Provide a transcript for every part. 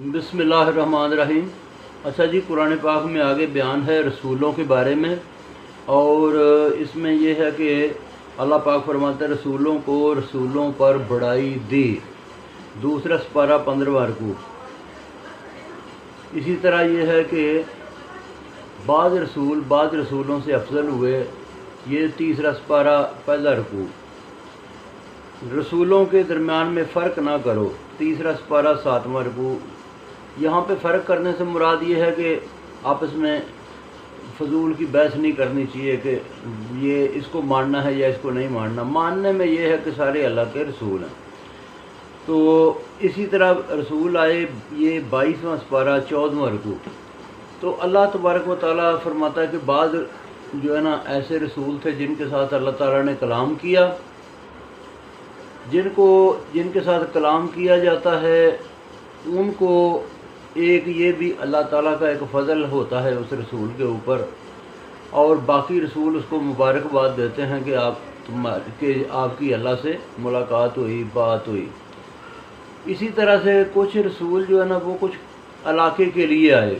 बिस्मिल्लाहिर्रहमानिर्रहीम। अच्छा जी, कुरान पाक में आगे बयान है रसूलों के बारे में, और इसमें यह है कि अल्लाह पाक फरमाते हैं रसूलों पर बढ़ाई दी। दूसरा सपारा 15वां रुकू। इसी तरह यह है कि बाद रसूलों से अफजल हुए, ये तीसरा सपारा पहला रुकू। रसूलों के दरमियान में फ़र्क ना करो, तीसरा सपारा 7वां रुकू। यहाँ पे फ़र्क करने से मुराद ये है कि आपस में फजूल की बहस नहीं करनी चाहिए कि ये इसको मानना है या इसको नहीं मानना। मानने में ये है कि सारे अल्लाह के रसूल हैं। तो इसी तरह रसूल आए, ये 22वां सपारा 14वां रुकू। तो अल्लाह तबारक व तआला फरमाता है कि बाद जो है ना ऐसे रसूल थे जिनके साथ अल्लाह ताला ने कलाम किया, जिनके साथ कलाम किया जाता है उनको एक ये भी अल्लाह ताला का एक फ़ज़ल होता है उस रसूल के ऊपर, और बाकी रसूल उसको मुबारकबाद देते हैं कि आपकी अल्लाह से मुलाकात हुई, बात हुई। इसी तरह से कुछ रसूल जो है ना वो कुछ इलाके के लिए आए,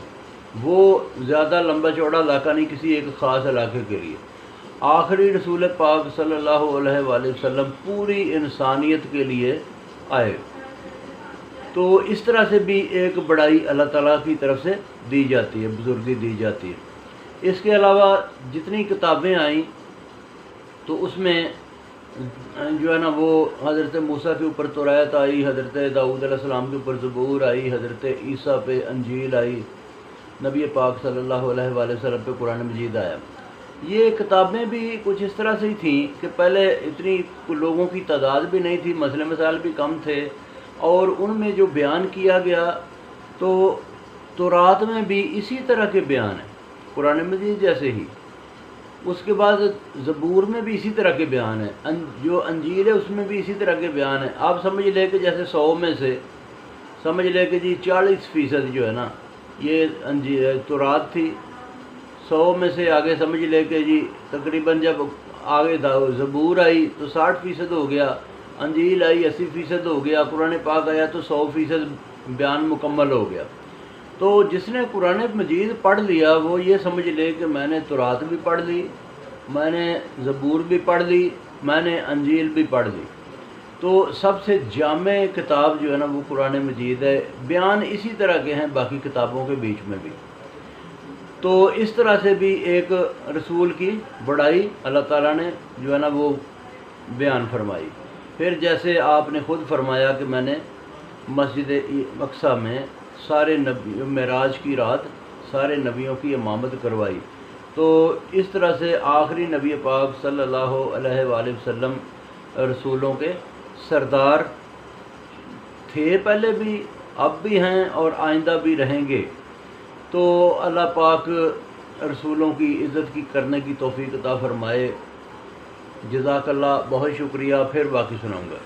वो ज़्यादा लंबा चौड़ा इलाका नहीं, किसी एक ख़ास इलाके के लिए। आखिरी रसूल पाक सल्लल्लाहु अलैहि वसल्लम पूरी इंसानियत के लिए आए। तो इस तरह से भी एक बड़ाई अल्लाह ताला की तरफ से दी जाती है, बुजुर्गी दी जाती है। इसके अलावा जितनी किताबें आईं तो उसमें जो है ना वो हज़रत मूसा के ऊपर तौरात आई, हज़रत दाऊद अलैहिस्सलाम के ऊपर ज़बूर आई, हज़रत ईसा पे अंजील आई, नबी पाक सल्लल्लाहु अलैहि वसल्लम पे कुरान मजीद आया। ये किताबें भी कुछ इस तरह से ही थीं कि पहले इतनी लोगों की तादाद भी नहीं थी, मसले मसाइल भी कम थे, और उनमें जो बयान किया गया तो तौरात में भी इसी तरह के बयान हैं, कुरान मजीद जैसे ही। उसके बाद ज़बूर में भी इसी तरह के बयान हैं, जो अंजील है उसमें भी इसी तरह के बयान हैं। आप समझ लें कि जैसे 100 में से समझ लें कि जी 40% जो है ना ये तौरात थी, 100 में से आगे समझ लें कि जी तकरीबन जब आगे ज़बूर आई तो 60% हो गया, अंजील आई 80% हो गया, कुरान पाक आया तो 100% बयान मुकम्मल हो गया। तो जिसने कुरान मजीद पढ़ लिया वो ये समझ ले कि मैंने तौरात भी पढ़ ली, मैंने ज़बूर भी पढ़ ली, मैंने अंजील भी पढ़ ली। तो सबसे जामे किताब जो है ना वो कुरान मजीद है। बयान इसी तरह के हैं बाकी किताबों के बीच में भी। तो इस तरह से भी एक रसूल की बड़ाई अल्लाह ताला ने जो है ना वो बयान फरमाई। फिर जैसे आपने ख़ुद फरमाया कि मैंने मस्जिद अक्सा में सारे नबी मेराज की रात सारे नबियों की इमामत करवाई। तो इस तरह से आखिरी नबी पाक सल्लल्लाहु अलैहि वसल्लम रसूलों के सरदार थे, पहले भी, अब भी हैं और आइंदा भी रहेंगे। तो अल्लाह पाक रसूलों की इज़्ज़त की करने की तौफीक अता फरमाए। जज़ाकल्लाह, बहुत शुक्रिया। फिर बाकी सुनाऊँगा।